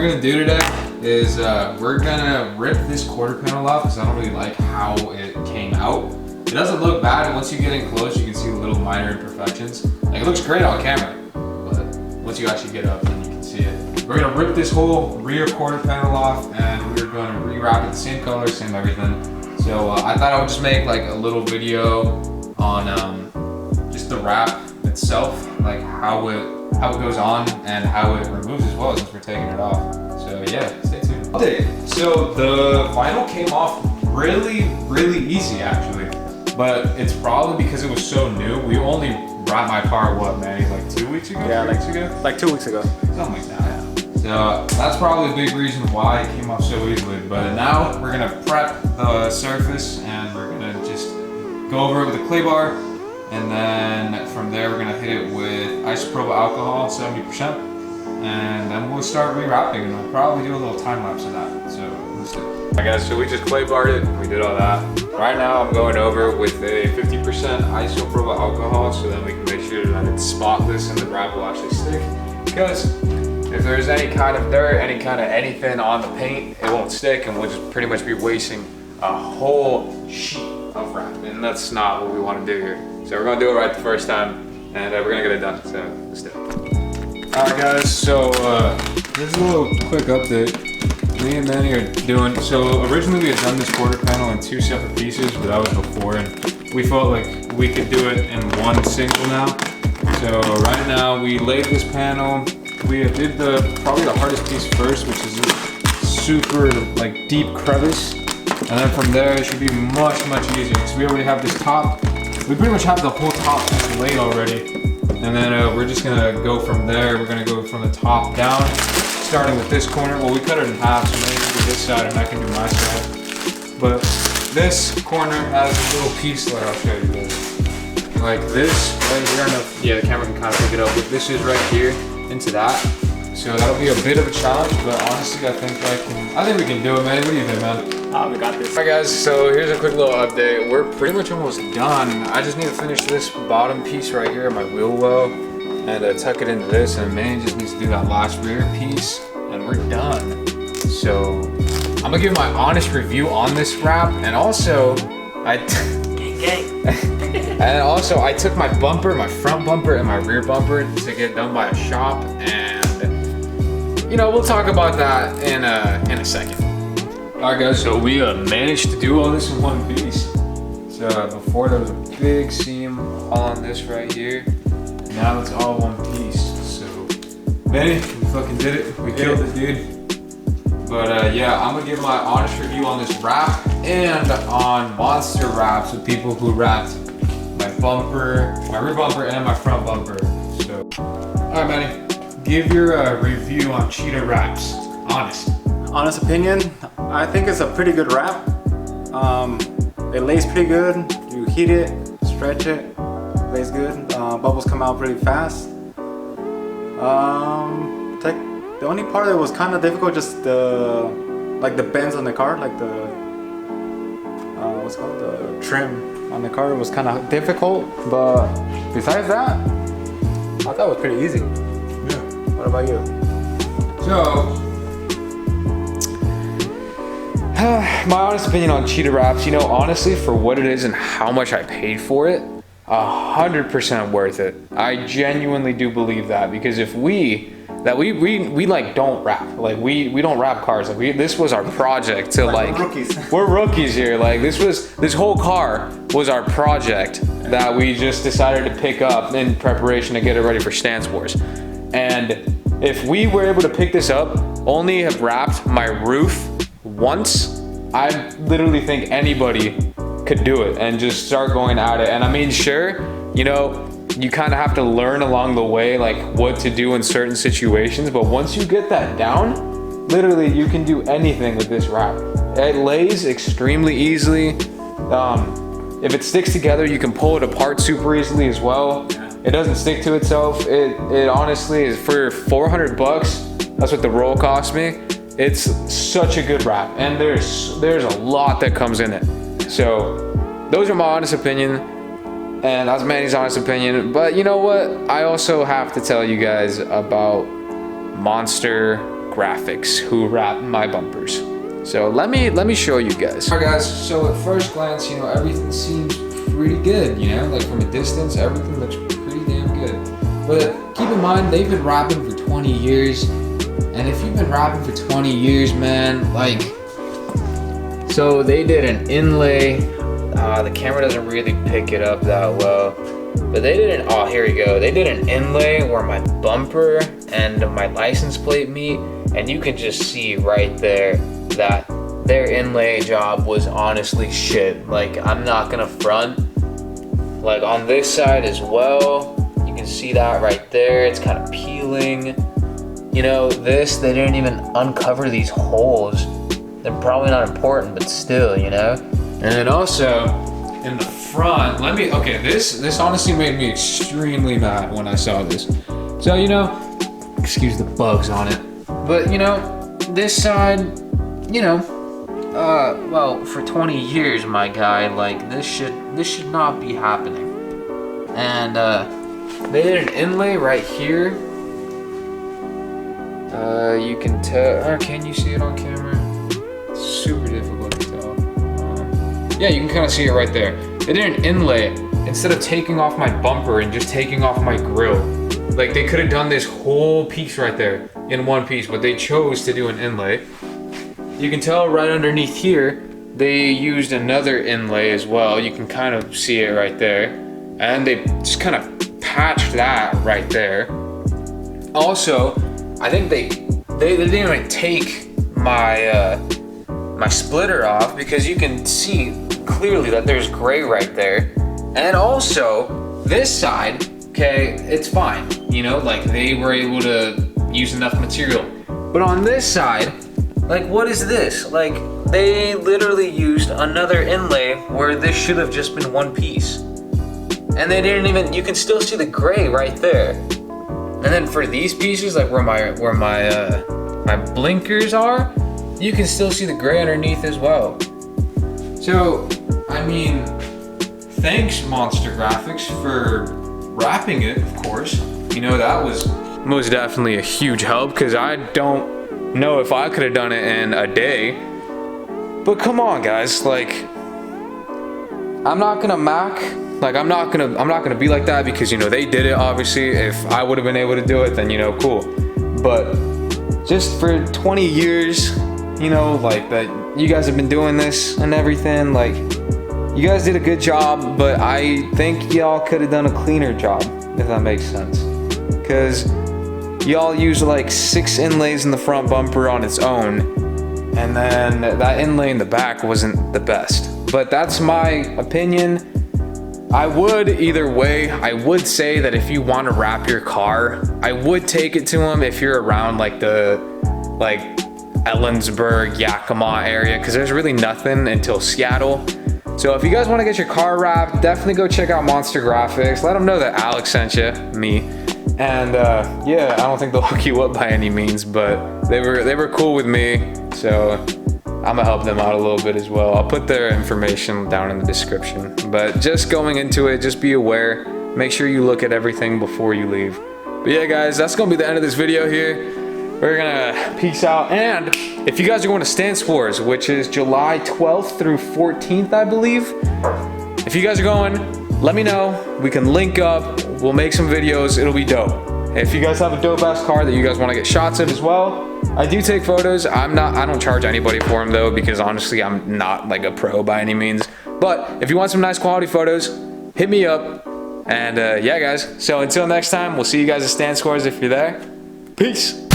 What we're gonna do today is we're gonna rip this quarter panel off because I don't really like how it came out. It doesn't look bad. Once you get in close, you can see the little minor imperfections. Like, it looks great on camera, but once you actually get up, then you can see it. We're gonna rip this whole rear quarter panel off, and we're gonna rewrap it the same color, same everything. So I thought I would just make like a little video on just the wrap itself, like how it goes on and how it removes as well, since we're taking it off. So yeah, stay tuned. Update. So the vinyl came off really easy actually, but it's probably because it was so new. We only wrapped my car, what, Manny, like 2 weeks ago? Yeah, like 2 weeks ago. Something like that. So that's probably a big reason why it came off so easily. But now we're gonna prep the surface and we're gonna just go over it with a clay bar. And then from there, we're gonna hit it with isopropyl alcohol, 70%. And then we'll start rewrapping, and we'll probably do a little time lapse of that. So let's do it. Alright guys, so we just clay barred it, we did all that. Right now I'm going over with a 50% isopropyl alcohol, so then we can make sure that it's spotless and the wrap will actually stick. Because if there's any kind of dirt, any kind of anything on the paint, it won't stick, and we'll just pretty much be wasting a whole sheet of wrap, and that's not what we want to do here. So we're gonna do it right the first time, and we're gonna get it done, so let's do it. Alright guys, so here's a little quick update. Me and Manny are doing, so originally we had done this quarter panel in 2 separate pieces, but that was before, and we felt like we could do it in one single now. So right now we laid this panel, we did probably the hardest piece first, which is a super like deep crevice, and then from there it should be much easier, because we already have this top. We pretty much have the whole top just laid already, and then we're just gonna go from there. We're gonna go from the top down, starting with this corner. Well, we cut it in half, so maybe do this side and I can do my side. But this corner has a little piece that I'll show you this. Like this right here, yeah, the camera can kind of pick it up, but this is right here into that. So that'll be a bit of a challenge, but honestly, I think we can do it, man. What do you think, man? We got this. Alright guys, so here's a quick little update. We're pretty much almost done. I just need to finish this bottom piece right here, my wheel well, and tuck it into this, and Manny just needs to do that last rear piece, and we're done. So I'm gonna give my honest review on this wrap, and also I took my bumper, my front bumper and my rear bumper to get done by a shop, and you know, we'll talk about that in a second. Alright guys, so we managed to do all this in one piece. So before there was a big seam on this right here, and now it's all one piece. So Manny, we fucking did it. We killed it, dude. But yeah, I'm gonna give my honest review on this wrap and on monster wraps with people who wrapped my bumper, my rear bumper, and my front bumper. So, alright Manny, give your review on cheetah wraps. Honest opinion, I think it's a pretty good wrap. It lays pretty good. You heat it, stretch it, lays good. Bubbles come out pretty fast. The only part that was kind of difficult, just the bends on the car, like the what's it called, the trim on the car was kind of difficult. But besides that, I thought it was pretty easy. Yeah. What about you? So, my honest opinion on cheetah wraps, you know, honestly, for what it is and how much I paid for it, 100% worth it. I genuinely do believe that, because if we like don't wrap, like we don't wrap cars, like this was our project to like we're rookies here. Like this whole car was our project that we just decided to pick up in preparation to get it ready for Stancewars. And if we were able to pick this up, only have wrapped my roof once, I literally think anybody could do it and just start going at it. And I mean, sure, you know, you kind of have to learn along the way, like what to do in certain situations, but once you get that down, literally you can do anything with this wrap. It lays extremely easily. If it sticks together, you can pull it apart super easily as well. It doesn't stick to itself. It honestly is, for 400 bucks, that's what the roll cost me. It's such a good wrap, and there's a lot that comes in it. So those are my honest opinion, and that's Manny's honest opinion. But you know what? I also have to tell you guys about Monster Graphics, who wrap my bumpers. So let me show you guys. Alright guys, so at first glance, you know, everything seems pretty good, you know, like from a distance, everything looks pretty damn good. But keep in mind, they've been wrapping for 20 years, and if you've been wrapping for 20 years, man, like, so they did an inlay. The camera doesn't really pick it up that well, but they did an, oh, here we go. They did an inlay where my bumper and my license plate meet, and you can just see right there that their inlay job was honestly shit. Like, I'm not gonna front. Like on this side as well, you can see that right there. It's kind of peeling. You know, this, they didn't even uncover these holes. They're probably not important, but still, you know? And then also, in the front, okay, this honestly made me extremely mad when I saw this. So, you know, excuse the bugs on it. But, you know, this side, you know, well, for 20 years, my guy, like, this should not be happening. And, they did an inlay right here. You can tell, or can you see it on camera? It's super difficult to tell. Yeah, you can kind of see it right there. They did an inlay instead of taking off my bumper and just taking off my grill. Like, they could have done this whole piece right there in one piece, but they chose to do an inlay. You can tell right underneath here, they used another inlay as well. You can kind of see it right there. And they just kind of patched that right there. Also, I think they didn't even take my my splitter off, because you can see clearly that there's gray right there. And also this side, okay, it's fine, you know, like they were able to use enough material. But on this side, like, what is this? Like, they literally used another inlay where this should have just been one piece. And they didn't even, you can still see the gray right there. And then for these pieces, like where my blinkers are, you can still see the gray underneath as well. So, I mean, thanks Monster Graphics for wrapping it, of course. You know, that was most definitely a huge help, because I don't know if I could have done it in a day. But come on, guys, like, I'm not gonna I'm not gonna be like that, because, you know, they did it, obviously. If I would have been able to do it, then, you know, cool. But just for 20 years, you know, like, that you guys have been doing this and everything, like, you guys did a good job, but I think y'all could have done a cleaner job, if that makes sense. Because y'all used like 6 inlays in the front bumper on its own, and then that inlay in the back wasn't the best. But that's my opinion. I would, either way, I would say that if you want to wrap your car, I would take it to them if you're around like Ellensburg, Yakima area, because there's really nothing until Seattle. So if you guys want to get your car wrapped, definitely go check out Monster Graphics. Let them know that Alex sent you, me. And yeah, I don't think they'll hook you up by any means, but they were cool with me, so I'm gonna help them out a little bit as well. I'll put their information down in the description. But just going into it, just be aware. Make sure you look at everything before you leave. But yeah, guys, that's gonna be the end of this video here. We're gonna peace out. And if you guys are going to Stancewars, which is July 12th through 14th, I believe. If you guys are going, let me know. We can link up. We'll make some videos. It'll be dope. If you guys have a dope ass car that you guys want to get shots of as well, I do take photos. I don't charge anybody for them though, because honestly, I'm not like a pro by any means. But if you want some nice quality photos, hit me up. And yeah, guys. So until next time, we'll see you guys at Stancewars if you're there. Peace.